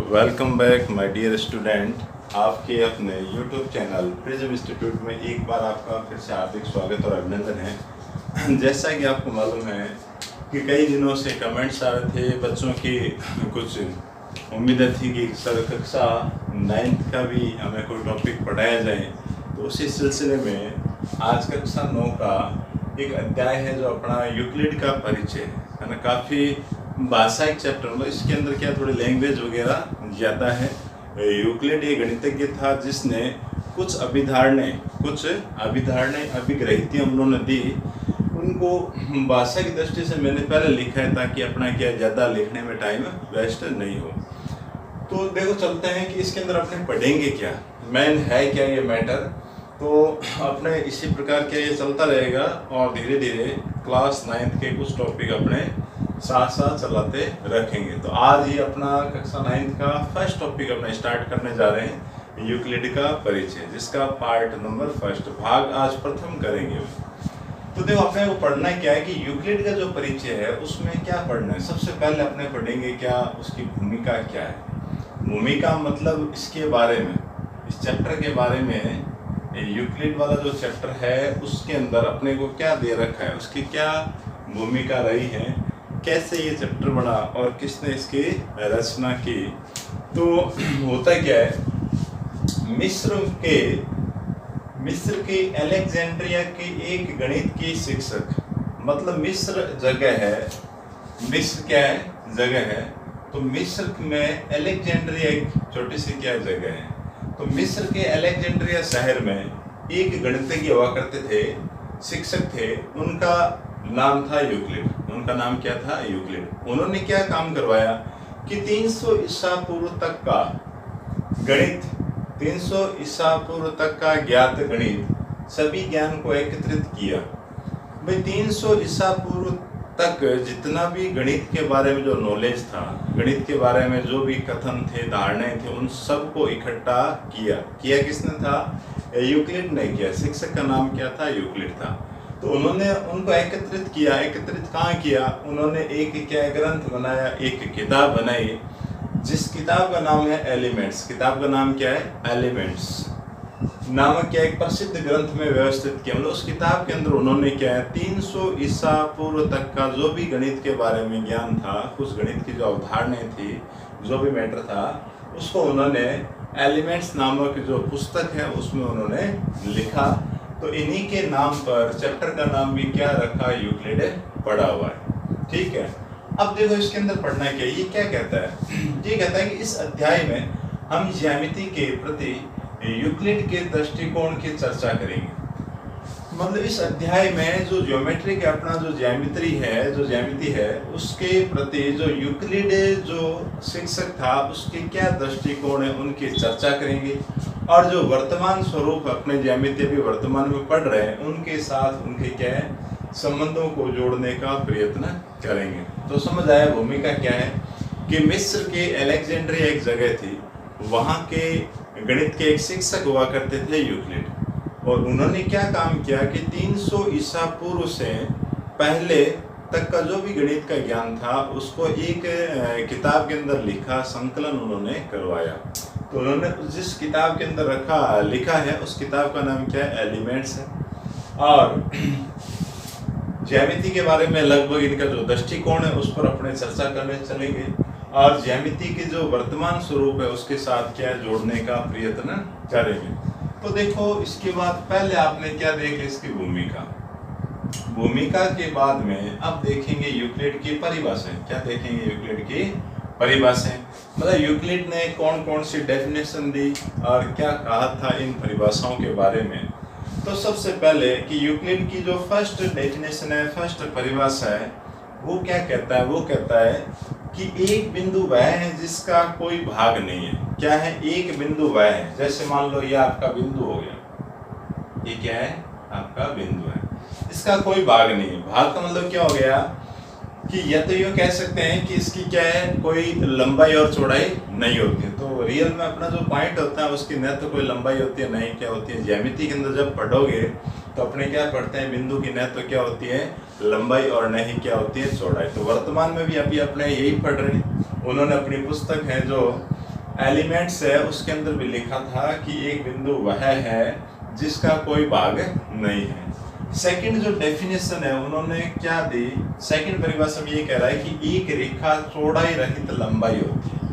Welcome back my dear student. आपके अपने YouTube channel prism institute में एक बार आपका फिर से हार्दिक स्वागत और अभिनंदन है। जैसा कि आपको मालूम है कि कई दिनों से कमेंट्स आ रहे थे, बच्चों की कुछ उम्मीदें थी कि सर कक्षा 9th का भी हमें कोई टॉपिक पढ़ाया जाए। तो उसी सिलसिले में आज कक्षा 9 का एक अध्याय है जो अपना यूक्लिड का परिचय है ना। काफ़ी भाषा एक चैप्टर, मतलब इसके अंदर क्या थोड़ी लैंग्वेज वगैरह ज़्यादा है। यूक्लिड एक गणितज्ञ था जिसने कुछ अभिधारणाएं अभिग्रहितियाँ उन्होंने दी। उनको भाषा की दृष्टि से मैंने पहले लिखा है ताकि अपना क्या ज़्यादा लिखने में टाइम वेस्ट नहीं हो। तो देखो चलते हैं कि इसके अंदर अपने पढ़ेंगे क्या, मेन है क्या ये मैटर। तो अपने इसी प्रकार के ये चलता रहेगा और धीरे धीरे क्लास 9th के कुछ टॉपिक अपने साथ साथ चलाते रखेंगे। तो आज ही अपना कक्षा 9th का फर्स्ट टॉपिक अपना स्टार्ट करने जा रहे हैं, यूक्लिड का परिचय, जिसका पार्ट नंबर फर्स्ट भाग आज प्रथम करेंगे। तो देखो अपने को पढ़ना क्या है कि यूक्लिड का जो परिचय है उसमें क्या पढ़ना है। सबसे पहले अपने पढ़ेंगे क्या, उसकी भूमिका क्या है। भूमिका मतलब इसके बारे में, इस चैप्टर के बारे में, यूक्लिड वाला जो चैप्टर है उसके अंदर अपने को क्या दे रखा है, उसकी क्या भूमिका रही है, कैसे ये चैप्टर बना और किसने इसकी रचना की। तो होता क्या है, मिस्र के अलेक्जेंड्रिया के एक गणित की शिक्षक, मतलब मिस्र जगह है, मिस्र क्या है, जगह है। तो मिस्र में अलेक्जेंड्रिया एक छोटी सी क्या जगह है। तो मिस्र के अलेक्जेंड्रिया शहर में एक गणितज्ञ हुआ करते थे, शिक्षक थे, उनका नाम था यूक्लिड। उनका नाम क्या था, यूक्लिड। उन्होंने क्या काम करवाया कि 300 ईसा पूर्व तक का गणित, 300 ईसा पूर्व तक का ज्ञात गणित, सभी ज्ञान को एकत्रित किया। भाई 300 ईसा पूर्व तक जितना भी गणित के बारे में जो नॉलेज था, गणित के बारे में जो भी कथन थे, धारणाएं थे, उन सब को इकट्ठा किया किसने था, यूक्लिड ने किया। शिक्षक का नाम क्या था, यूक्लिड था। तो उन्होंने उनको एकत्रित किया। एकत्रित कहाँ किया, उन्होंने एक क्या ग्रंथ बनाया, एक किताब बनाई, जिस किताब का नाम है एलिमेंट्स। किताब का नाम क्या है, एलिमेंट्स नामक क्या एक प्रसिद्ध ग्रंथ में व्यवस्थित किया। मतलब उस किताब के अंदर उन्होंने क्या है, 300 ईसा पूर्व तक का जो भी गणित के बारे में ज्ञान था, उस गणित की जो अवधारणाएं थी, जो भी मैटर था, उसको उन्होंने एलिमेंट्स नामक जो पुस्तक है उसमें उन्होंने लिखा। तो इन्हीं के नाम पर चैप्टर का नाम भी क्या रखा, यूक्लिड पढ़ा हुआ है। ठीक है, अब देखो इसके अंदर पढ़ना क्या, ये क्या कहता है, ये कहता है कि इस अध्याय में हम ज्यामिति के प्रति यूक्लिड के दृष्टिकोण की चर्चा करेंगे। मतलब इस अध्याय में जो ज्योमेट्री का अपना जो ज्यामिति है उसके प्रति जो यूक्लिड जो शिक्षक था उसके क्या दृष्टिकोण है उनकी चर्चा करेंगे। और जो वर्तमान स्वरूप अपने ज्यामिति अभी वर्तमान में पढ़ रहे हैं उनके साथ उनके क्या है, संबंधों को जोड़ने का प्रयत्न करेंगे। तो समझ आया भूमिका क्या है कि मिस्र के अलेक्जेंड्रिया एक जगह थी, वहाँ के गणित के एक शिक्षक हुआ करते थे यूक्लिड। और उन्होंने क्या काम किया कि 300 ईसा पूर्व से पहले तक का जो भी गणित का ज्ञान था उसको एक किताब के अंदर लिखा, संकलन उन्होंने करवाया। तो उन्होंने जिस किताब के अंदर लिखा है उस किताब का नाम क्या है, एलिमेंट्स है। और ज्यामिति के बारे में लगभग इनका जो दृष्टिकोण है उस पर अपने चर्चा करने चलेंगे। और ज्यामिति के जो वर्तमान स्वरूप है उसके साथ क्या जोड़ने का प्रयत्न करेंगे। तो देखो इसके बाद पहले आपने क्या देख लिया, इसकी भूमिका के बाद में अब देखेंगे यूक्लिड की परिभाषाएं। क्या देखेंगे, यूक्लिड की परिभाषाएं, मतलब यूक्लिड ने कौन कौन सी डेफिनेशन दी और क्या कहा था इन परिभाषाओं के बारे में। तो सबसे पहले कि यूक्लिड की जो फर्स्ट डेफिनेशन है, फर्स्ट परिभाषा है, वो क्या कहता है, वो कहता है कि एक बिंदु वह है जिसका कोई भाग नहीं है। क्या है, एक बिंदु वह है। जैसे मान लो ये आपका बिंदु हो गया, ये क्या है, आपका बिंदु है, इसका कोई भाग नहीं है। भाग का मतलब क्या हो गया कि या तो यूँ कह सकते हैं कि इसकी क्या है, कोई लंबाई और चौड़ाई नहीं होती है। तो रियल में अपना जो पॉइंट होता है उसकी न तो कोई लंबाई होती है, नहीं क्या होती है। ज्यामिति के अंदर जब पढ़ोगे तो अपने क्या पढ़ते हैं, बिंदु की न तो क्या होती है लंबाई और न ही क्या होती है चौड़ाई। तो वर्तमान में भी अभी अपने यही पढ़ रहे हैं। उन्होंने अपनी पुस्तक है जो एलिमेंट्स है उसके अंदर भी लिखा था कि एक बिंदु वह है जिसका कोई भाग नहीं है। सेकंड जो डेफिनेशन है उन्होंने क्या दी, सेकंड परिभाषा में ये कह रहा है कि एक रेखा चौड़ाई रहित लंबाई होती है।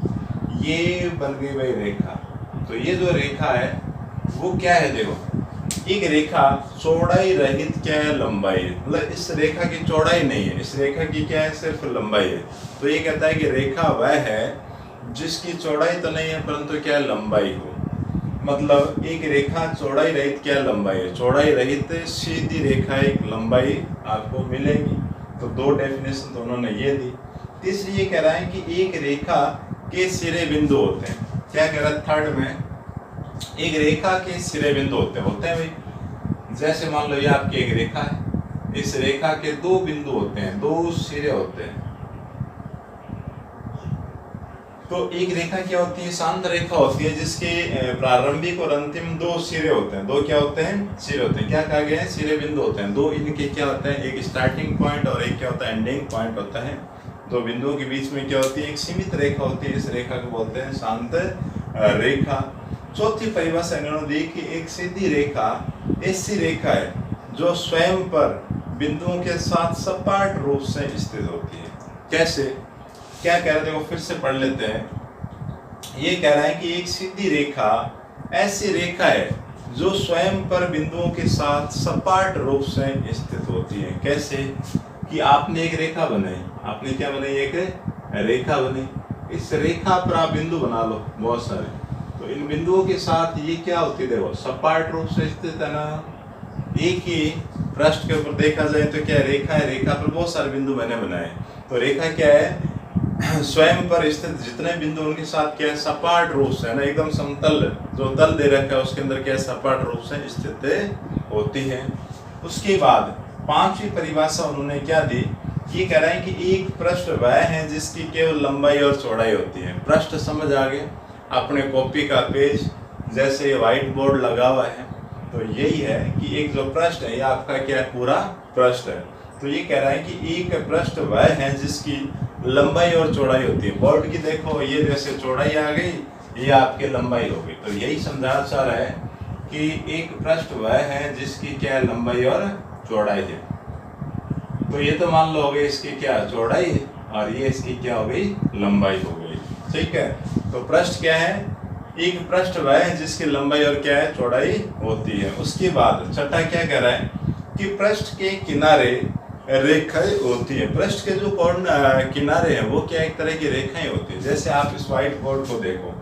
ये बन गई भाई रेखा, तो ये जो रेखा है वो क्या है, देखो एक रेखा चौड़ाई रहित क्या है, लंबाई है। मतलब इस रेखा की चौड़ाई नहीं है, इस रेखा की क्या है, सिर्फ लंबाई है। तो ये कहता है कि रेखा वह है जिसकी चौड़ाई तो नहीं है परंतु क्या लंबाई हो। मतलब एक रेखा चौड़ाई रहित क्या लंबाई है, चौड़ाई रहित सीधी रेखा एक लंबाई आपको मिलेगी। तो दो डेफिनेशन तो उन्होंने ये दी। तीसरी ये कह रहा है कि एक रेखा के सिरे बिंदु होते हैं। क्या कह रहा है थर्ड में, एक रेखा के सिरे बिंदु होते हैं भाई। जैसे मान लो ये आपकी एक रेखा है, इस रेखा के दो बिंदु होते हैं, दो सिरे होते हैं। तो एक रेखा क्या होती है, शांत रेखा होती है जिसके प्रारंभिक और अंतिम दो सिरे होते हैं। दो क्या होते हैं, सिरे होते हैं। क्या कहा गया है, सिरे बिंदु होते हैं। दो इनके क्या होते हैं, एक स्टार्टिंग पॉइंट और एक क्या होता है, एंडिंग पॉइंट होता है। दो बिंदुओं के बीच में क्या होती है, एक सीमित रेखा होती है। इस रेखा को बोलते हैं शांत रेखा। चौथी परिभाषा इन्होंने दी कि एक सीधी रेखा ऐसी रेखा है जो स्वयं पर बिंदुओं के साथ सपाट रूप से स्थित होती है। कैसे, क्या कह रहे हैं, देखो फिर से पढ़ लेते हैं। ये कह रहा है कि एक सीधी रेखा ऐसी रेखा है जो स्वयं पर बिंदुओं के साथ सपाट रूप से स्थित होती है। कैसे कि आपने एक रेखा बनाई, आपने क्या बनाई, एक रेखा बनी। इस रेखा पर आप बिंदु बना लो बहुत सारे, तो इन बिंदुओं के साथ ये क्या होती है, देखो सपाट रूप से स्थित है ना। एक ही पृष्ठ के ऊपर देखा जाए तो क्या रेखा है, रेखा पर बहुत सारे बिंदु मैंने बनाए। तो रेखा क्या है, स्वयं पर स्थित जितने बिंदु उनके साथ क्या है, सपाट रूप से है ना, एकदम समतल जो तल दे रखा है उसके अंदर क्या है, सपाट रूप से स्थित होती है। उसके बाद पांचवी परिभाषा उन्होंने क्या दी, ये कह रहा है कि एक पृष्ठ वह है जिसकी केवल लंबाई और चौड़ाई होती है। पृष्ठ समझ आ गया, अपने कॉपी का पेज जैसे व्हाइट बोर्ड लगा हुआ है, तो यही है कि एक जो पृष्ठ है ये आपका क्या है, पूरा पृष्ठ है। तो ये कह रहा है कि एक पृष्ठ वह है जिसकी लंबाई और चौड़ाई होती है। बोर्ड की देखो ये जैसे चौड़ाई आ गई, ये आपकी लंबाई हो गई। तो यही समझाना चाह रहा है कि एक पृष्ठ वह है जिसकी क्या लंबाई और चौड़ाई है। तो ये तो मान लो हो गई इसकी क्या चौड़ाई है और ये इसकी क्या हो गई, लंबाई हो गई। ठीक है, तो पृष्ठ क्या है, एक पृष्ठ वह है जिसकी लंबाई और क्या है, चौड़ाई होती है। उसके बाद छठा क्या कह रहा है कि पृष्ठ के किनारे रेखाएं होती है। पृष्ठ के जो किनारे हैं वो क्या एक तरह की रेखाएं होती है। जैसे आप इस व्हाइट बोर्ड को देखो,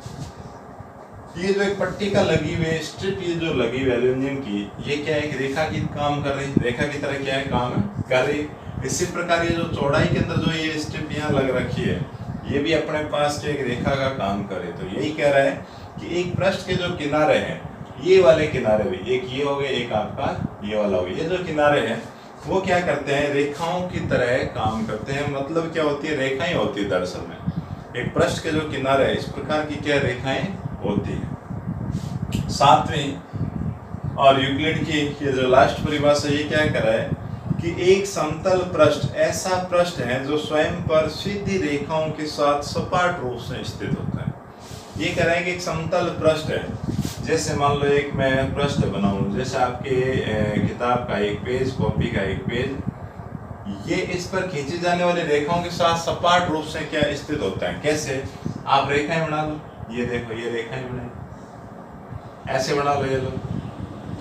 ये जो एक पट्टी का लगी हुई स्ट्रिप, ये जो लगी हुई एल्यूमिनियम की, ये क्या एक रेखा की काम कर रही, रेखा की तरह क्या है काम कर रही। इसी प्रकार ये जो चौड़ाई के अंदर जो ये स्ट्रिप यहाँ लग रखी है, ये भी अपने पास एक रेखा का काम करे। तो यही कह रहा है कि एक पृष्ठ के जो किनारे हैं, ये वाले किनारे भी, एक ये हो गए, एक आपका ये वाला हो गया, ये जो किनारे हैं वो क्या करते हैं, रेखाओं की तरह काम करते हैं। मतलब क्या होती है, रेखाएं होती है दरअसल में। एक पृष्ठ के जो किनारे है इस प्रकार की क्या रेखाएं होती है। सातवीं और यूक्लिड की ये जो लास्ट परिभाषा ये क्या कर रहा है कि एक समतल पृष्ठ ऐसा पृष्ठ है जो स्वयं पर सीधी रेखाओं के साथ सपाट रूप से स्थित होता है। ये कह रहे हैं कि एक समतल पृष्ठ है, जैसे मान लो एक मैं पृष्ठ बनाऊं, जैसे आपके किताब का एक पेज, कॉपी का एक पेज, ये इस पर खींची जाने वाली रेखाओं के साथ सपाट रूप से क्या स्थित होता है। कैसे, आप रेखाएं बना लो, ये देखो ये रेखाएं बनाई, ऐसे बना लो ये लो,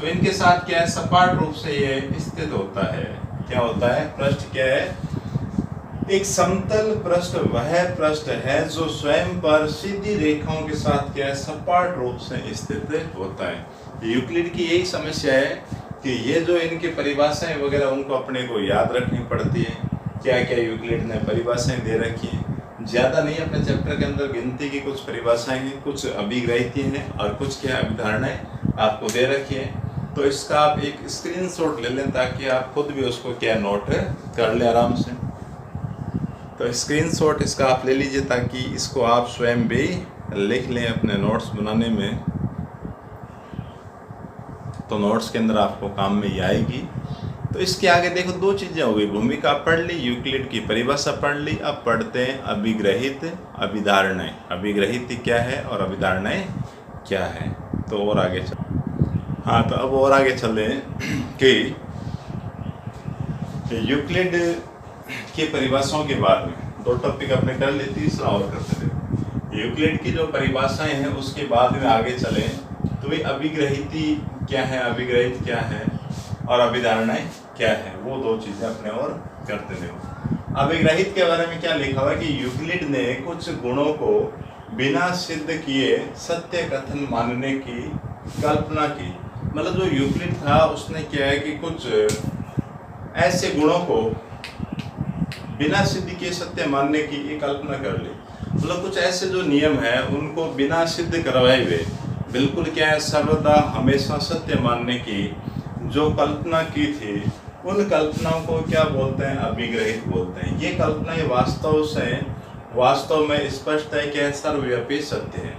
तो इनके साथ क्या है, सपाट रूप से ये स्थित होता है। क्या होता है, पृष्ठ क्या है, एक समतल पृष्ठ वह पृष्ठ है जो स्वयं पर सीधी रेखाओं के साथ क्या है, सपाट रूप से स्थित होता है। यूक्लिड की यही समस्या है कि ये जो इनकी परिभाषाएं वगैरह उनको अपने को याद रखनी पड़ती है। क्या क्या यूक्लिड ने परिभाषाएं दे रखी हैं, ज़्यादा नहीं, अपने चैप्टर के अंदर गिनती की कुछ परिभाषाएं हैं, कुछ अभिग्रहित हैं और कुछ क्या अभिधारणाएं आपको दे रखी है। तो इसका आप एक स्क्रीनशॉट ले लें ताकि आप खुद भी उसको क्या नोट कर लें आराम से। तो स्क्रीनशॉट इसका आप ले लीजिए ताकि इसको आप स्वयं भी लिख लें अपने नोट्स बनाने में, तो नोट्स के अंदर आपको काम में ये आएगी। तो इसके आगे देखो दो चीज़ें हो गई, भूमिका पढ़ ली, यूक्लिड की परिभाषा पढ़ ली। अब पढ़ते हैं अभिग्रहित अभिधारणाएं। अभिग्रहित क्या है और अभिधारणाएं क्या है। तो और आगे चल, हाँ तो अब और आगे चले कि यूक्लिड की परिभाषाओं के बाद में दो टॉपिक अपने कर लिए, तीसरा और करते थे। यूक्लिड की जो परिभाषाएं हैं उसके बाद में आगे चले तो ये अभिग्रहित क्या है, अभिग्रहित क्या है और अभिधारणाएं क्या है, वो दो चीजें अपने और करते थे। अभिग्रहित के बारे में क्या लिखा हुआ है कि यूक्लिड ने कुछ गुणों को बिना सिद्ध किए सत्य कथन मानने की कल्पना की। मतलब जो यूक्लिड था उसने क्या है कि कुछ ऐसे गुणों को बिना सिद्ध किए सत्य मानने की एक कल्पना कर ली। मतलब कुछ ऐसे जो नियम है उनको बिना सिद्ध करवाए हुए बिल्कुल क्या है सर्वदा हमेशा सत्य मानने की जो कल्पना की थी, उन कल्पनाओं को क्या बोलते हैं, अभिग्रहित बोलते हैं। ये कल्पनाएं वास्तव में स्पष्ट है कि सर्वव्यापी सत्य है।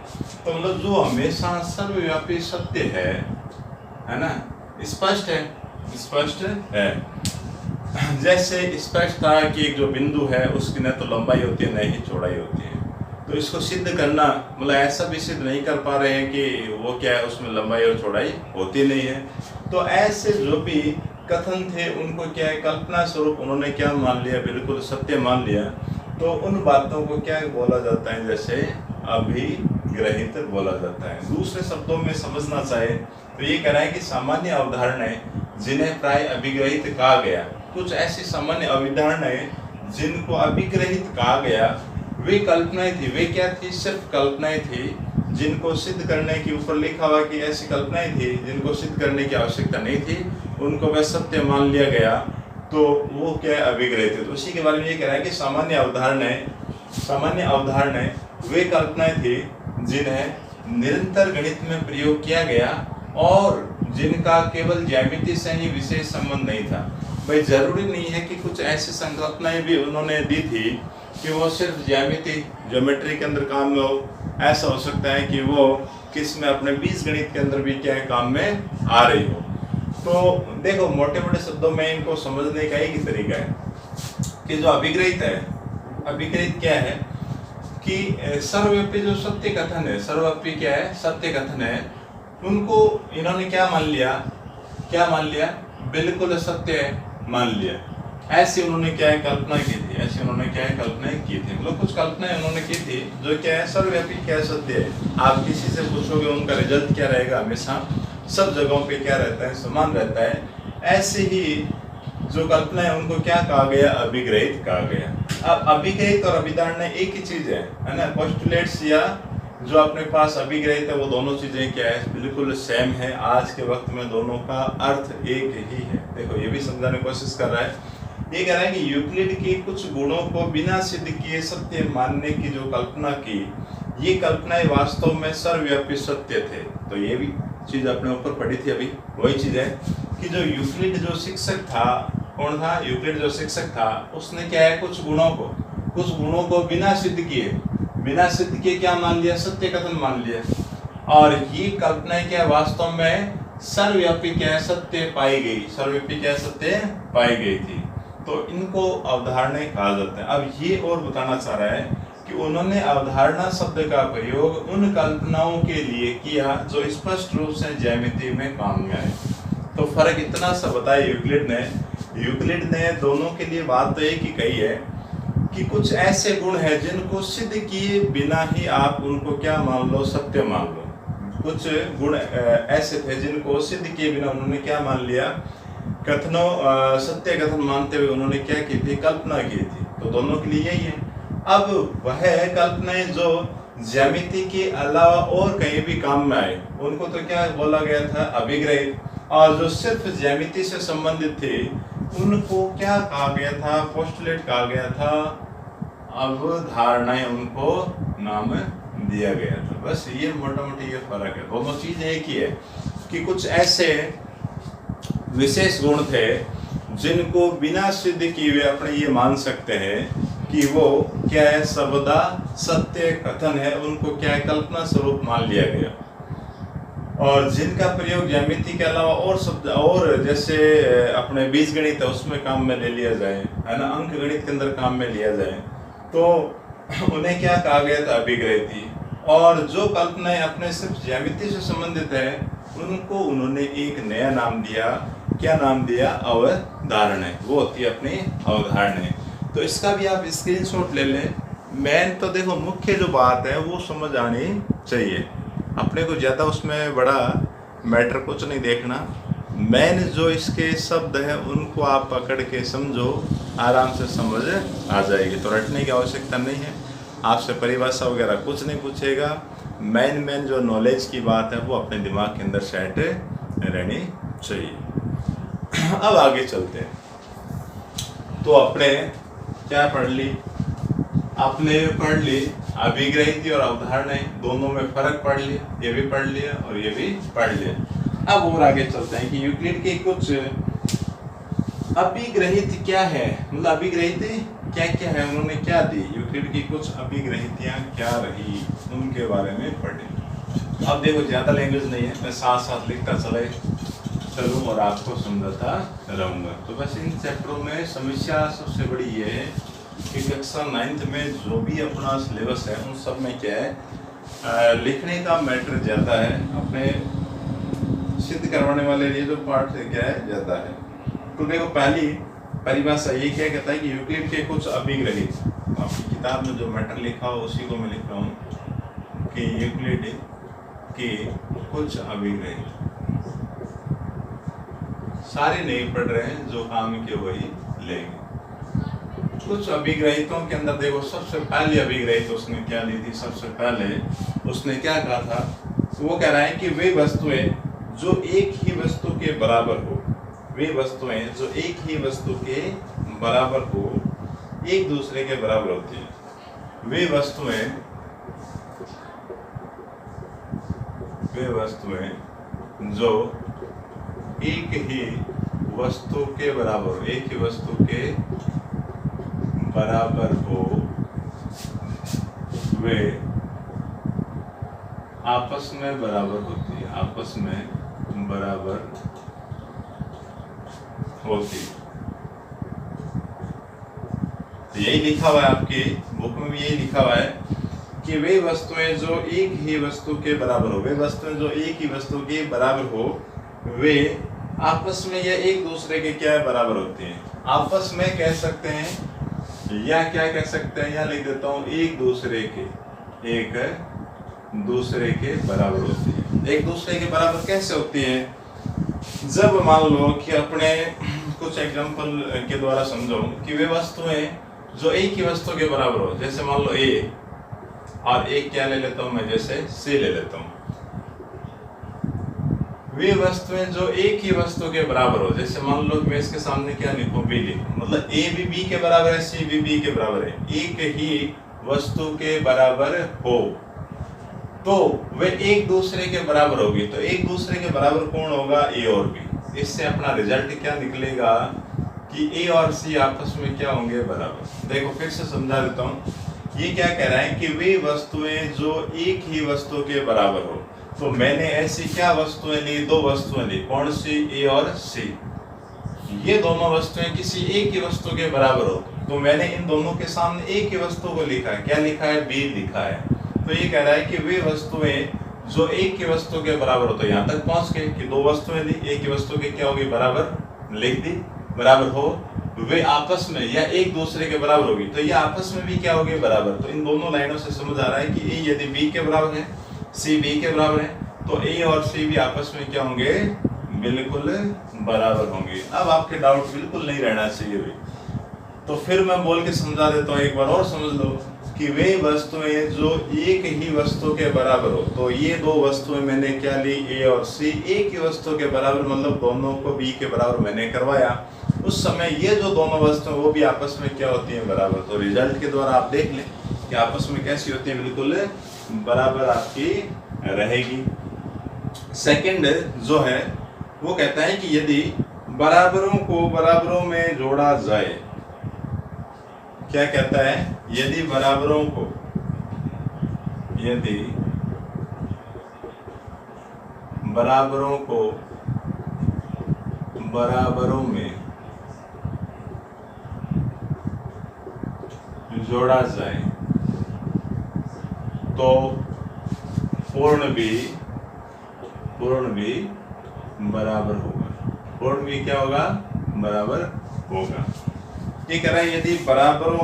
तो मतलब जो हमेशा सर्वव्यापी सत्य है ना, स्पष्ट है। जैसे स्पष्ट था कि एक जो बिंदु है उसकी न तो लंबाई होती है न ही चौड़ाई होती है। तो इसको सिद्ध करना मतलब ऐसा भी सिद्ध नहीं कर पा रहे हैं कि वो क्या है उसमें लंबाई और चौड़ाई होती नहीं है। तो ऐसे जो भी कथन थे उनको क्या है कल्पना स्वरूप उन्होंने क्या मान लिया, बिल्कुल सत्य मान लिया। तो उन बातों को क्या बोला जाता है, जैसे अभिग्रहित बोला जाता है। दूसरे शब्दों में समझना चाहे तो ये कह रहा है कि सामान्य अवधारणाएं जिन्हें प्राय अभिग्रहित कहा गया, कुछ ऐसी सामान्य अवधारणाएं जिनको अभिग्रहित कहा गया वे कल्पनाएं थी। वे क्या थी, सिर्फ कल्पनाएं थी जिनको सिद्ध करने की, ऊपर लिखा हुआ कि ऐसी कल्पनाएं थी जिनको सिद्ध करने की आवश्यकता नहीं थी, उनको वह सत्य मान लिया गया, तो वो क्या है अभिग्रहित थे। तो उसी के बारे में ये कह रहा है कि सामान्य अवधारणाएं वे कल्पनाएं थी जिन्हें निरंतर गणित में प्रयोग किया गया और जिनका केवल ज्यामिति से ही विशेष संबंध नहीं था। भाई जरूरी नहीं है कि कुछ ऐसी संकल्पनाएं भी उन्होंने दी थी कि वो सिर्फ ज्योमेट्री के अंदर काम में हो। ऐसा हो सकता है कि वो किस में अपने बीजगणित के अंदर भी क्या है काम में आ रही हो। तो देखो मोटे मोटे शब्दों में इनको समझने का एक ही तरीका है कि जो अभिग्रहित है, अभिग्रहित क्या है कि सर्वव्यापी जो सत्य कथन है, सर्वव्यापी क्या है सत्य कथन है, उनको इन्होंने क्या मान लिया, बिल्कुल सत्य मान लिया। ऐसी उन्होंने क्या है कल्पना की थी, कल्पनाएं की थी। मतलब कुछ कल्पनाएं उन्होंने की थी जो क्या है सर्वव्यापी क्या सत्य है। आप किसी से पूछोगे उनका रिजल्ट क्या रहेगा, हमेशा सब जगहों पे क्या रहता है, समान रहता है। ऐसे ही जो कल्पना है उनको क्या कहा गया, अभिग्रहित कहा गया। अब अभिग्रहित और अभिधारणा एक ही चीज है ना। पोस्टुलेट्स या जो अपने पास अभिग्रहित है वो दोनों चीजें क्या है, बिल्कुल सेम है। आज के वक्त में दोनों का अर्थ एक ही है। देखो ये भी समझाने की कोशिश कर रहा है। ये कह रहा है कि यूक्लिड की कुछ गुणों को बिना सिद्ध किए सत्य मानने की जो कल्पना की, ये कल्पनाएं वास्तव में सर्वव्यापी सत्य थे। तो ये भी चीज अपने ऊपर पढ़ी थी अभी, वही चीज है कि जो यूक्लिड जो शिक्षक था, कौन था, यूक्लिड जो शिक्षक था, उसने क्या है कुछ गुणों को बिना सिद्ध किए क्या मान लिया, सत्य कथन मान लिया। और ये कल्पनाएं क्या वास्तव में सर्वव्यापी क्या सत्य पाई गई थी। तो इनको अवधारणाएं कहा जाता है। अब ये और बताना चाह रहा है कि उन्होंने अवधारणा शब्द का प्रयोग उन कल्पनाओं के लिए किया जो स्पष्ट रूप से ज्यामिति में काम में आए। तो फर्क इतना सा बताया यूक्लिड ने दोनों के लिए बात तो एक ही कही है कि कुछ ऐसे गुण हैं जिनको सिद्ध किए बिना ही आप उनको क्या मान लो, सत्य मान लो। कुछ गुण ऐसे थे जिनको सिद्ध किए बिना उन्होंने क्या मान लिया, सत्य कथन मानते हुए उन्होंने क्या की थी, कल्पना की थी। तो दोनों के लिए यही है। अब वह कल्पनाएं जो ज्यामिति के अलावा और कहीं भी काम में आए उनको तो क्या बोला गया था, अभिग्रहित। और जो सिर्फ ज्यामिति से संबंधित थे उनको क्या कहा गया था, पोस्टुलेट कहा गया था। अवधारणाएं उनको नाम दिया गया था। बस ये मोटा मोटी ये फर्क है। दोनों चीजें एक ही है कि कुछ ऐसे विशेष गुण थे जिनको बिना सिद्ध किए हुए अपने ये मान सकते हैं कि वो क्या है, सर्वदा सत्य कथन है। उनको क्या है, कल्पना स्वरूप मान लिया गया। और जिनका प्रयोग ज्यामिति के अलावा और शब्द और जैसे अपने बीजगणित है उसमें काम में ले लिया जाए, है ना, अंक गणित के अंदर काम में लिया जाए, तो उन्हें क्या कहा गया था, अभिग्रहिती। और जो कल्पनाएं अपने सिर्फ ज्यामिति से संबंधित है उनको उन्होंने एक नया नाम दिया। क्या नाम दिया, अवधारणाएं। वो होती है अपनी अवधारणाएं। तो इसका भी आप स्क्रीनशॉट ले लें। मेन तो देखो मुख्य जो बात है वो समझ आनी चाहिए, अपने को ज़्यादा उसमें बड़ा मैटर कुछ नहीं देखना। मेन जो इसके शब्द हैं उनको आप पकड़ के समझो, आराम से समझ आ जाएगी। तो रटने की आवश्यकता नहीं है, आपसे परिभाषा वगैरह कुछ नहीं पूछेगा। मेन जो नॉलेज की बात है वो अपने दिमाग के अंदर सेट रहनी चाहिए। अब आगे चलते हैं। तो अपने क्या पढ़ ली, आपने पढ़ ली अभिग्रहिती और अवधारणाएं, दोनों में फर्क पढ़ लिया, ये भी पढ़ लिया और ये भी पढ़ लिया। अब और आगे चलते हैं कि यूक्लिड के कुछ अभिग्रहित क्या है, मतलब अभिग्रहिती क्या क्या है, उन्होंने क्या दी, यूक्लिड की कुछ अभिग्रहितियां क्या रही, उनके बारे में पढ़े। अब देखो ज़्यादा लैंग्वेज नहीं है, मैं साथ साथ लिखता चलूँ और आपको समझाता रहूँगा। तो बस इन चैप्टरों में समस्या सबसे बड़ी ये है कि कक्षा 9th में जो भी अपना सिलेबस है उन सब में क्या है, लिखने का मैटर ज़्यादा है, अपने सिद्ध करवाने वाले लिए जो पार्ट है क्या है, ज़्यादा है। तो देखो पहली परिभाषा ये क्या कहता है कि यूक्लिड के कुछ अभिग्रहित, आपकी किताब में जो मैटर लिखा हो उसी को मैं लिख रहा हूँ कि यूक्लिड के कुछ अभिग्रहित। सारे नहीं पढ़ रहे हैं, जो काम के वही लेंगे। कुछ अभिग्रहितों के अंदर देखो सबसे पहली अभिग्रहित उसने क्या ली थी, सबसे पहले उसने क्या कहा था, वो कह रहा है कि वे वस्तुएं जो एक ही वस्तु के बराबर हो, वे वस्तुएं जो एक ही वस्तु के बराबर हो, एक दूसरे के बराबर होती हैं। वे वस्तुएं जो एक ही वस्तु के बराबर, एक ही वस्तु के बराबर हो, वे आपस में बराबर होती है, आपस में बराबर होती। तो यही लिखा हुआ है, आपकी बुक में भी यही लिखा हुआ है कि वे वस्तुएं जो एक ही वस्तु के बराबर हो, वे वस्तुएं जो एक ही वस्तु के बराबर हो, वे आपस में या एक दूसरे के क्या बराबर होती हैं। आपस में कह सकते हैं या क्या कह सकते हैं, या लिख देता हूँ एक दूसरे के बराबर होती है। एक दूसरे के बराबर कैसे होती है, जब मान लो कि अपने कुछ एग्जांपल के द्वारा समझो कि वे वस्तुएं जो एक ही वस्तु के बराबर हो, जैसे मान लो ए और एक क्या ले लेता हूँ मैं, जैसे सी ले लेता हूँ। वे वस्तुएं जो एक ही वस्तु के बराबर हो, जैसे मान लो मैं इसके सामने क्या लिखूं, बी लिखूं, मतलब ए भी बी के बराबर है, सी भी बी के बराबर है, एक ही वस्तु के बराबर हो, तो वे एक दूसरे के बराबर होगी। तो एक दूसरे के बराबर कौन होगा, ए और बी। इससे अपना रिजल्ट क्या निकलेगा कि ए और सी आपस में क्या होंगे, बराबर। देखो फिर से समझा देता हूँ, ये क्या कह रहा है कि वे वस्तुएं जो एक ही वस्तु के बराबर हो। तो मैंने ऐसी क्या वस्तुएं ली, दो वस्तुएं ली, कौन सी, ए और सी। ये दोनों वस्तुएं किसी एक ही वस्तु के बराबर हो, तो मैंने इन दोनों के सामने एक ही वस्तु को लिखा है, क्या लिखा है, बी लिखा है। तो ये कह रहा है कि वे वस्तुएं जो एक ही वस्तु के बराबर हो, तो यहाँ तक पहुंच गए कि दो वस्तुएं ली, एक ही वस्तु के क्या होगी, बराबर, लिख दी, बराबर हो, वे आपस में या एक दूसरे के बराबर होगी, तो ये आपस में भी क्या होगी, बराबर। तो इन दोनों लाइनों से समझ आ रहा है कि ए यदि बी के बराबर है, सी बी के बराबर है, तो ए और सी भी आपस में क्या होंगे, बिल्कुल बराबर होंगे। अब आपके डाउट बिल्कुल नहीं रहना चाहिए भी। तो फिर मैं बोल के समझा देता हूँ, एक बार और समझ लो कि वे वस्तुएं जो एक ही वस्तु के बराबर हो, तो ये दो वस्तुएं मैंने क्या ली, ए और सी, एक ही वस्तु के बराबर, मतलब दोनों को बी के बराबर मैंने करवाया। उस समय ये जो दोनों वस्तुएं वो भी आपस में क्या होती हैं, बराबर। तो रिजल्ट के द्वारा आप देख लें कि आपस में कैसी होती है, बिल्कुल बराबर आपकी रहेगी। सेकंड जो है वो कहता है कि यदि बराबरों को बराबरों में जोड़ा जाए, क्या कहता है, यदि बराबरों को बराबरों को बराबरों में जोड़ा जाए तो पूर्ण भी बराबर होगा। पूर्ण भी क्या होगा? बराबर होगा। ये कह रहा है यदि बराबरों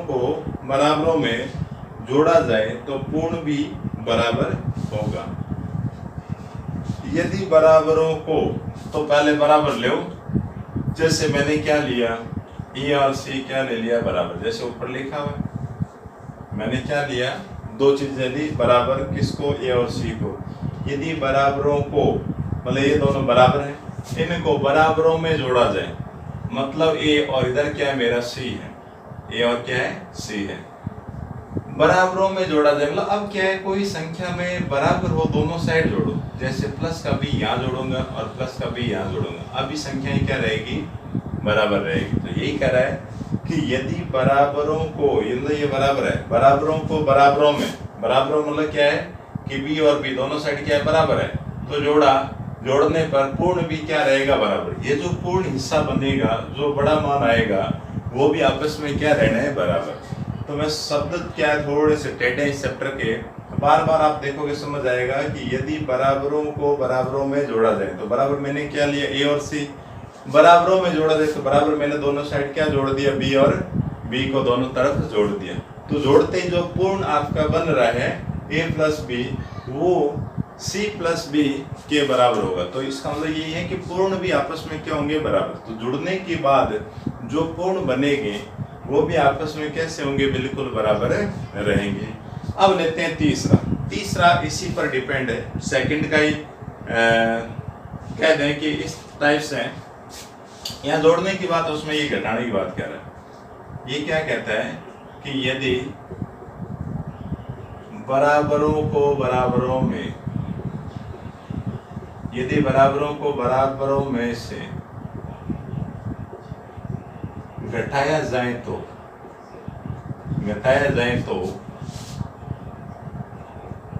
को बराबरों में जोड़ा जाए तो पूर्ण भी बराबर होगा। यदि बराबरों को, तो पहले बराबर लो, जैसे मैंने क्या लिया, ए और सी क्या ले लिया? बराबर। जैसे ऊपर लिखा हुआ मैंने क्या लिया? दो चीजें ली बराबर, किसको? ए और सी को। यदि बराबरों को, मतलब ये दोनों बराबर हैं, इनको बराबरों में जोड़ा जाए, मतलब ए और इधर क्या है? मेरा सी है। ए और क्या है? सी है। बराबरों में जोड़ा जाए मतलब अब क्या है? कोई संख्या में बराबर हो, दोनों साइड जोड़ो। जैसे प्लस का बी यहाँ जोड़ूंगा और प्लस का बी यहाँ जोड़ूंगा, अभी संख्याएं क्या रहेगी? बराबर रहेगी। तो यही कह रहा है कि यदि बराबरों को, ये बराबर है, बराबरों को बराबरों में, बराबरों मतलब क्या है कि बी और बी दोनों साइड क्या है? बराबर है। तो जोड़ने पर पूर्ण भी क्या रहेगा? बराबर। ये जो पूर्ण हिस्सा बनेगा, जो बड़ा मान आएगा, वो भी आपस में क्या रहना है? बराबर। तो मैं शब्द क्या है थोड़े से टेढ़े इस चैप्टर के, बार बार आप देखोगे समझ आएगा कि यदि बराबरों को बराबरों में जोड़ा जाए, तो बराबर मैंने क्या लिया? ए और सी। बराबरों में जोड़ा जाए तो बराबर मैंने दोनों साइड क्या जोड़ दिया? बी और बी को दोनों तरफ जोड़ दिया। तो जोड़ते ही जो पूर्ण आपका बन रहा है ए प्लस बी, वो सी प्लस बी के बराबर होगा। तो इसका मतलब यही है कि पूर्ण भी आपस में क्या होंगे? बराबर। तो जुड़ने के बाद जो पूर्ण बनेंगे वो भी आपस में कैसे होंगे? बिल्कुल बराबर रहेंगे। अब लेते हैं तीसरा इसी पर डिपेंड है, सेकंड का ही कह दें कि इस टाइप से यहाँ जोड़ने की बात, उसमें ये घटाने की बात कह रहा है। ये क्या कहता है कि यदि बराबरों को बराबरों में से घटाया जाए तो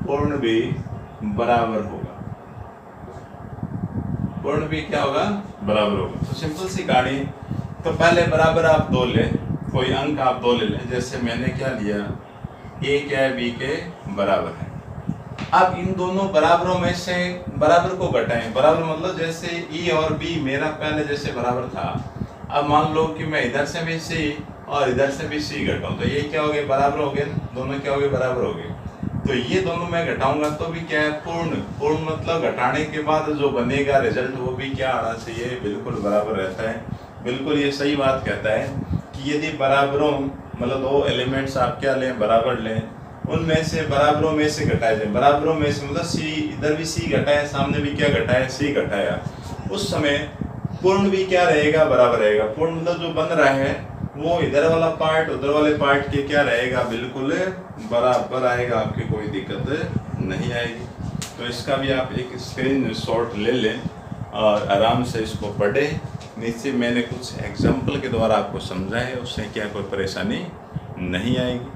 पूर्ण भी बराबर होगा। पूर्ण भी क्या होगा? बराबर होगा। तो सिंपल सी कहानी। तो पहले बराबर आप दो ले, कोई अंक आप दो ले लें। जैसे मैंने क्या लिया? ए क्या है? बी के बराबर है। अब इन दोनों बराबरों में से बराबर को घटाएं। बराबर मतलब जैसे ई और बी मेरा पहले जैसे बराबर था, अब मान लो कि मैं इधर से भी सी और इधर से भी सी घटाऊं, तो ये क्या हो गए? बराबर हो गए। दोनों क्या हो गए? बराबर हो गए। तो ये दोनों मैं घटाऊंगा तो भी क्या है? पूर्ण मतलब घटाने के बाद जो बनेगा रिजल्ट वो भी क्या आना चाहिए? बिल्कुल बराबर रहता है। बिल्कुल ये सही बात कहता है कि यदि बराबरों मतलब दो एलिमेंट्स आप क्या लें? बराबर लें, उनमें से बराबरों में से घटाए जाए। बराबरों में से मतलब सी, इधर भी सी घटाया, सामने भी क्या घटाया? सी घटाया। उस समय पूर्ण भी क्या रहेगा? बराबर रहेगा। पूर्ण मतलब जो बन रहा है वो इधर वाला पार्ट उधर वाले पार्ट के क्या रहेगा? बिल्कुल बराबर आएगा, आपकी कोई दिक्कत नहीं आएगी। तो इसका भी आप एक स्क्रीनशॉट ले लें और आराम से इसको पढ़ें। नीचे मैंने कुछ एग्जाम्पल के द्वारा आपको समझा है, उससे क्या कोई परेशानी नहीं आएगी।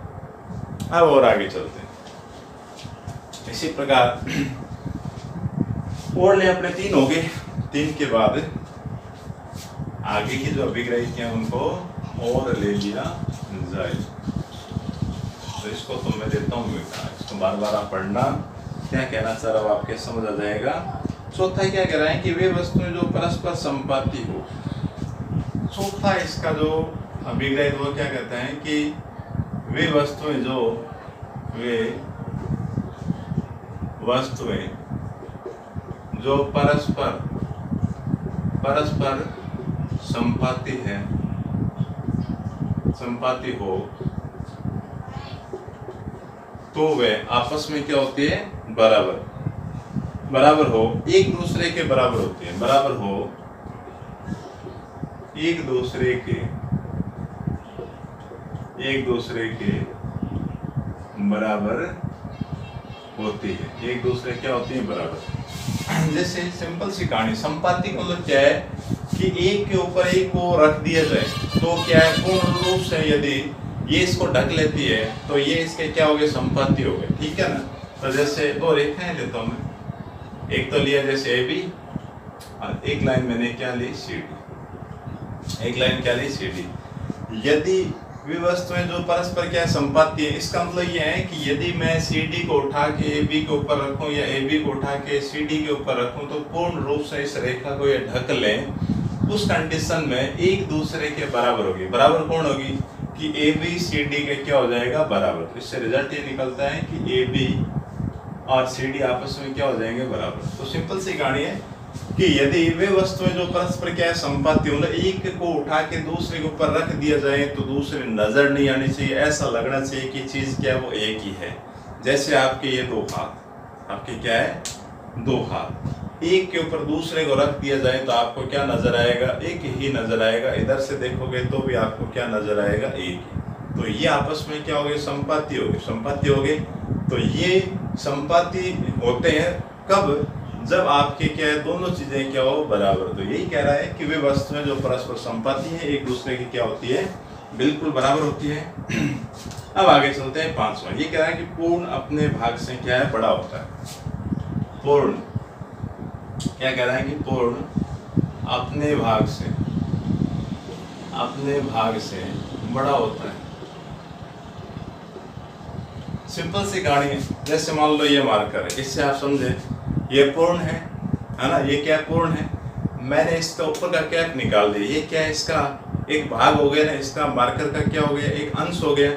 अब और आगे चलते हैं। इसी प्रकार और ले अपने 3 हो गए। 3 के बाद आगे की जो अभिग्रहित हैं उनको और ले लिया जाए। तो इसको तो मैं देता हूँ बेटा, इसको बार बार आप पढ़ना, क्या कहना चाह रहा हूँ आपके समझ आ जाएगा। चौथा क्या कह रहा है कि वे वस्तुएं जो परस्पर संपाती हो। चौथा इसका जो अभिग्रहित वो क्या कहता है कि वे वस्तुएं जो परस्पर संपाती हो तो वे आपस में क्या होती है? बराबर हो, एक दूसरे के बराबर होती है। बराबर हो, एक दूसरे के बराबर होती है। एक दूसरे क्या होती है? बराबर। जैसे सिंपल सी कहानी, संपाती को मतलब क्या है कि एक के ऊपर एक को रख दिया जाए तो क्या है? पूर्ण रूप से यदि ये इसको ढक लेती है तो ये इसके क्या हो गए? संपाती हो गए। ठीक है ना। तो जैसे दो रेखाएं लेता हूं मैं, एक तो लिया जैसे ए बी और एक लाइन मैंने क्या ली सी डी, एक लाइन क्या ली सी डी। यदि वे वस्तुएं जो परस्पर क्या संपाती है, इसका मतलब यह है कि यदि मैं सी डी को उठा के ए बी के ऊपर रखूं या ए बी को उठा के सी डी के ऊपर रखूं तो पूर्ण रूप से इस रेखा को ये ढक लें, उस कंडीशन में एक दूसरे के बराबर होगी। बराबर कौन होगी कि ए बी सी डी के क्या हो जाएगा बराबर। इससे रिजल्ट ये निकलता है कि ए बी और सी डी आपस में क्या हो जाएंगे बराबर। तो सिंपल सी कहानी है कि यदि वे वस्तुएं जो परस्पर क्या है संपाती, मतलब एक को उठा के दूसरे के ऊपर रख दिया जाए तो दूसरे नजर नहीं आनी चाहिए, ऐसा लगना चाहिए कि चीज क्या है वो एक ही है। जैसे आपके ये दो हाथ, आपके क्या है दो हाथ, एक के ऊपर दूसरे को रख दिया जाए तो आपको क्या नजर आएगा, एक ही नजर आएगा। इधर से देखोगे तो भी आपको क्या नजर आएगा, एक ही। तो ये आपस में क्या हो गए संपाती हो गए, संपाती हो गए। तो ये संपाती होते हैं कब, जब आपके क्या है दोनों चीजें क्या हो बराबर। तो यही कह रहा है कि वे वस्तुएं जो परस्पर संपाती है एक दूसरे की क्या होती है बिल्कुल बराबर होती है। अब आगे चलते हैं पांचवा। ये कह रहा है कि पूर्ण अपने भाग से क्या है बड़ा होता है। पूर्ण क्या कह रहा है कि पूर्ण अपने भाग से बड़ा होता है। सिंपल सी कहानी है। जैसे मान लो ये मार्कर है, इससे आप समझे ये पूर्ण है ना, ये क्या पूर्ण है। मैंने इसका ऊपर का कैप निकाल दिया, ये क्या है इसका एक भाग हो गया ना, इसका मार्कर का क्या हो गया एक अंश हो गया।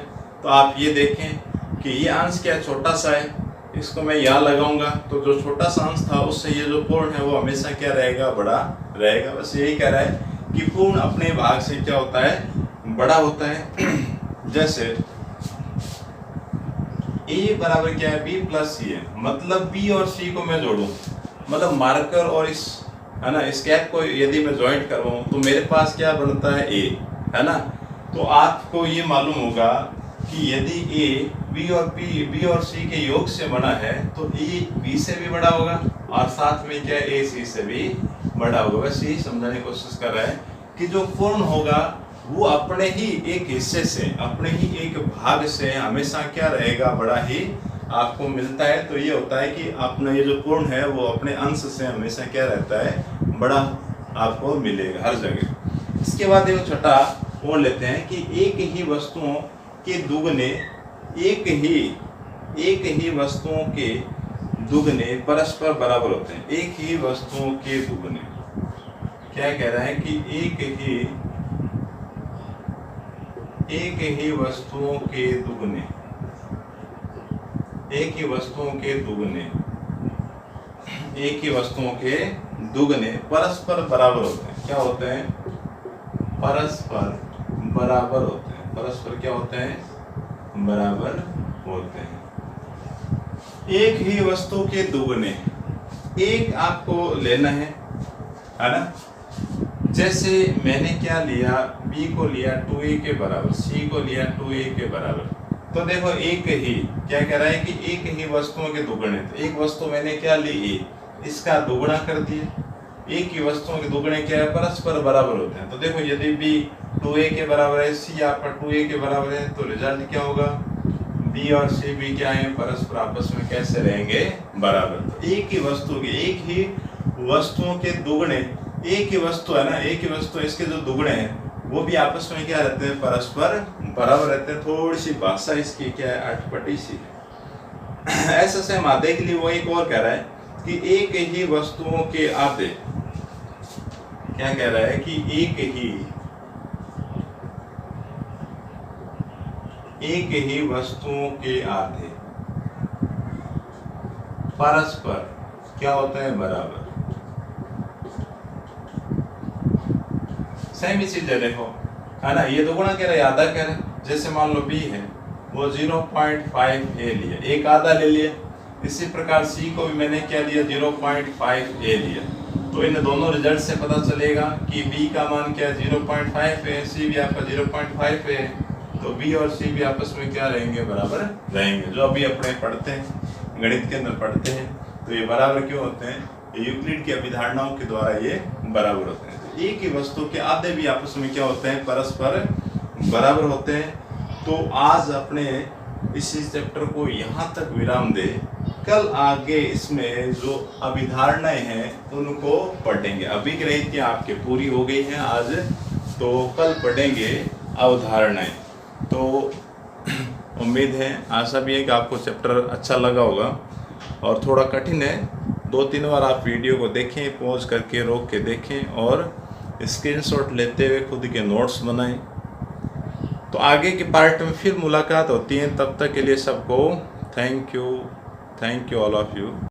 तो आप ये देखें कि ये अंश क्या छोटा सा है, इसको मैं यहाँ लगाऊंगा तो जो छोटा सा अंश था उससे ये जो पूर्ण है वो हमेशा क्या रहेगा बड़ा रहेगा। बस यही कह रहा है कि पूर्ण अपने भाग से क्या होता है बड़ा होता है। जैसे ए बराबर क्या है बी प्लस सी है, मतलब बी और सी को मैं जोड़ूं, मतलब मार्कर और इस है ना इस कैप को यदि मैं ज्वाइंट करवाऊं तो मेरे पास क्या बनता है ए, है ना। तो आपको ये मालूम होगा कि यदि ए बी और सी के योग से बना है तो ए बी से भी बड़ा होगा और साथ में क्या ए सी से भी बड़ा होगा। बस यही समझाने की कोशिश कर रहा है कि जो पूर्ण होगा वो अपने ही एक हिस्से से, अपने ही एक भाग से हमेशा क्या रहेगा बड़ा ही आपको मिलता है। तो ये होता है कि अपना ये जो पूर्ण है वो अपने अंश से हमेशा क्या रहता है बड़ा आपको मिलेगा हर जगह। इसके बाद एक छठा वो लेते हैं कि एक ही वस्तुओं के दुगने, एक ही वस्तुओं के दुगने परस्पर बराबर होते हैं। एक ही वस्तुओं के दुगने क्या कह रहा है कि एक ही वस्तुओं के दुगने, एक ही वस्तुओं के दुगने परस्पर बराबर होते हैं। क्या होते हैं परस्पर बराबर होते हैं। परस्पर क्या होते हैं बराबर होते हैं। एक ही वस्तु के दुगने, एक आपको लेना है ना। जैसे मैंने क्या लिया b को लिया 2a के बराबर, c को लिया 2a के बराबर। तो देखो एक ही क्या कह रहा है कि एक ही वस्तुओं के दुगने, तो एक वस्तु मैंने क्या ली a, इसका दुगुना कर दिया। एक ही वस्तुओं के दुगने क्या है परस्पर बराबर होते हैं। तो देखो यदि b 2a के बराबर है, c आपका 2a के बराबर है, तो रिजल्ट क्या होगा b और c भी क्या है परस्पर आपस में कैसे रहेंगे बराबर। तो एक ही वस्तुओं के दुगने, एक ही वस्तु है ना, एक ही वस्तु इसके जो दुगने हैं वो भी आपस में क्या रहते हैं परस्पर बराबर रहते हैं। थोड़ी सी भाषा इसकी क्या है अटपटी सी है। ऐसे से हम आधे के लिए वो एक और कह रहा है कि एक ही वस्तुओं के आधे, क्या कह रहा है कि एक ही वस्तुओं के आधे परस्पर क्या होता है बराबर। सेम ही चीज है देखो है ना, ये दुगुना कह रहे हैं आधा कह रहे हैं। जैसे मान लो b है वो 0.5a लिया, एक आधा ले लिया। इसी प्रकार c को भी मैंने क्या लिया 0.5a लिया। तो इन दोनों रिजल्ट से पता चलेगा कि b का मान क्या 0.5 है, c भी आपका 0.5 है। तो b और c भी आपस में क्या रहेंगे बराबर रहेंगे। जो अभी अपने पढ़ते हैं गणित के अंदर पढ़ते हैं तो ये बराबर क्यों होते हैं, यूक्लिड की अभिधारणाओं के द्वारा ये बराबर होते हैं। एक ही वस्तु के आधे भी आपस में क्या होते हैं परस्पर बराबर होते हैं। तो आज अपने इसी चैप्टर को यहाँ तक विराम दे। कल आगे इसमें जो अभिधारणाएं हैं उनको पढ़ेंगे। अभी की रही थी आपके पूरी हो गई हैं आज, तो कल पढ़ेंगे अवधारणाएं। तो उम्मीद है, आशा भी है कि आपको चैप्टर अच्छा लगा होगा और थोड़ा कठिन है। 2-3 बार आप वीडियो को देखें, पॉज करके रोक के देखें और स्क्रीनशॉट लेते हुए खुद के नोट्स बनाएं। तो आगे के पार्ट में फिर मुलाकात होती है, तब तक के लिए सबको thank you all of you.